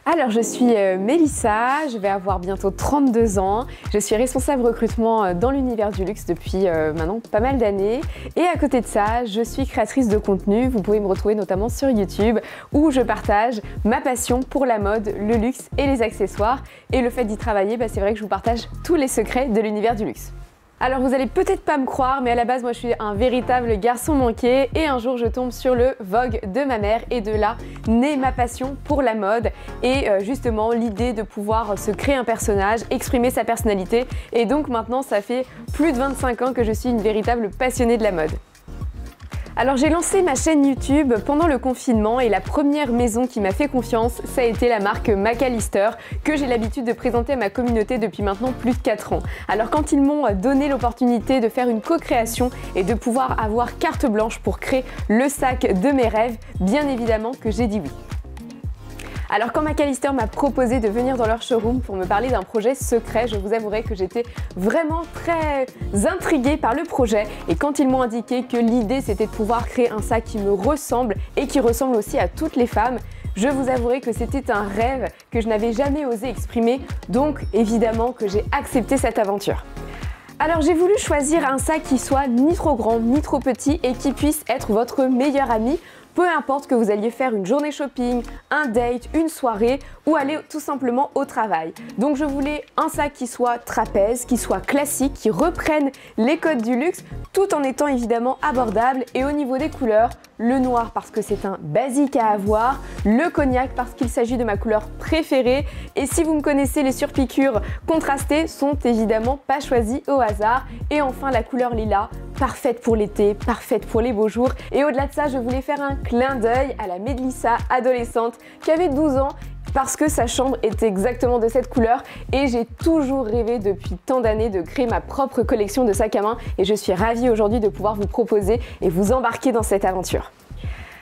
Alors je suis Mélissa, je vais avoir bientôt 32 ans, je suis responsable recrutement dans l'univers du luxe depuis maintenant pas mal d'années et à côté de ça, je suis créatrice de contenu, vous pouvez me retrouver notamment sur YouTube où je partage ma passion pour la mode, le luxe et les accessoires et le fait d'y travailler, c'est vrai que je vous partage tous les secrets de l'univers du luxe. Alors vous allez peut-être pas me croire, mais à la base moi je suis un véritable garçon manqué et un jour je tombe sur le Vogue de ma mère et de là naît ma passion pour la mode et justement l'idée de pouvoir se créer un personnage, exprimer sa personnalité et donc maintenant ça fait plus de 25 ans que je suis une véritable passionnée de la mode. Alors j'ai lancé ma chaîne YouTube pendant le confinement et la première maison qui m'a fait confiance, ça a été la marque McAllister que j'ai l'habitude de présenter à ma communauté depuis maintenant plus de 4 ans. Alors quand ils m'ont donné l'opportunité de faire une co-création et de pouvoir avoir carte blanche pour créer le sac de mes rêves, bien évidemment que j'ai dit oui. Alors quand McAllister m'a proposé de venir dans leur showroom pour me parler d'un projet secret, je vous avouerai que j'étais vraiment très intriguée par le projet et quand ils m'ont indiqué que l'idée c'était de pouvoir créer un sac qui me ressemble et qui ressemble aussi à toutes les femmes, je vous avouerai que c'était un rêve que je n'avais jamais osé exprimer, donc évidemment que j'ai accepté cette aventure. Alors j'ai voulu choisir un sac qui soit ni trop grand ni trop petit et qui puisse être votre meilleur ami. Peu importe que vous alliez faire une journée shopping, un date, une soirée ou aller tout simplement au travail. Donc je voulais un sac qui soit trapèze, qui soit classique, qui reprenne les codes du luxe tout en étant évidemment abordable et au niveau des couleurs, le noir parce que c'est un basique à avoir, le cognac parce qu'il s'agit de ma couleur préférée et si vous me connaissez, les surpiqûres contrastées sont évidemment pas choisies au hasard et enfin la couleur lilas, parfaite pour l'été, parfaite pour les beaux jours et au-delà de ça, je voulais faire un clin d'œil à la Mélissa adolescente qui avait 12 ans parce que sa chambre était exactement de cette couleur et j'ai toujours rêvé depuis tant d'années de créer ma propre collection de sacs à main et je suis ravie aujourd'hui de pouvoir vous proposer et vous embarquer dans cette aventure.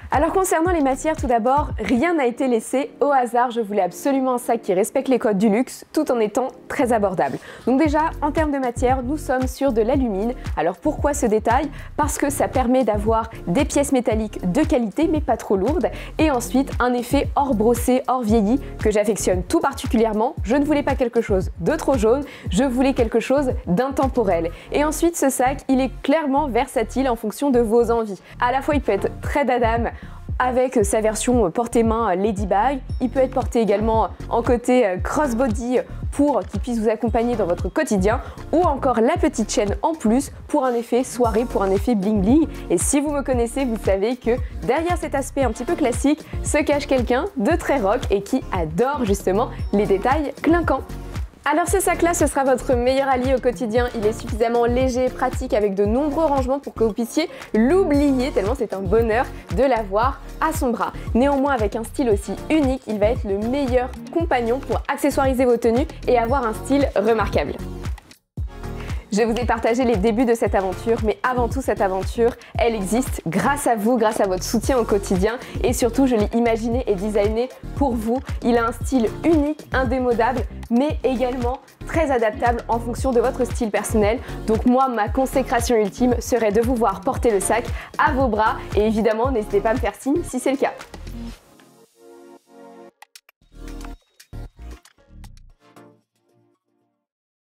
Alors concernant les matières, tout d'abord, rien n'a été laissé au hasard. Je voulais absolument un sac qui respecte les codes du luxe tout en étant très abordable. Donc déjà, en termes de matière, nous sommes sur de l'alumine. Alors pourquoi ce détail? Parce que ça permet d'avoir des pièces métalliques de qualité mais pas trop lourdes et ensuite un effet hors brossé, hors vieilli que j'affectionne tout particulièrement. Je ne voulais pas quelque chose de trop jaune, je voulais quelque chose d'intemporel. Et ensuite, ce sac, il est clairement versatile en fonction de vos envies. À la fois, il peut être très dadame, avec sa version portée-main Ladybag. Il peut être porté également en côté crossbody pour qu'il puisse vous accompagner dans votre quotidien ou encore la petite chaîne en plus pour un effet soirée, pour un effet bling bling. Et si vous me connaissez, vous savez que derrière cet aspect un petit peu classique se cache quelqu'un de très rock et qui adore justement les détails clinquants. Alors ce sac-là, ce sera votre meilleur allié au quotidien. Il est suffisamment léger et pratique avec de nombreux rangements pour que vous puissiez l'oublier tellement c'est un bonheur de l'avoir à son bras. Néanmoins, avec un style aussi unique, il va être le meilleur compagnon pour accessoiriser vos tenues et avoir un style remarquable. Je vous ai partagé les débuts de cette aventure, mais avant tout cette aventure, elle existe grâce à vous, grâce à votre soutien au quotidien et surtout je l'ai imaginé et designé pour vous. Il a un style unique, indémodable, mais également très adaptable en fonction de votre style personnel. Donc moi, ma consécration ultime serait de vous voir porter le sac à vos bras et évidemment, n'hésitez pas à me faire signe si c'est le cas.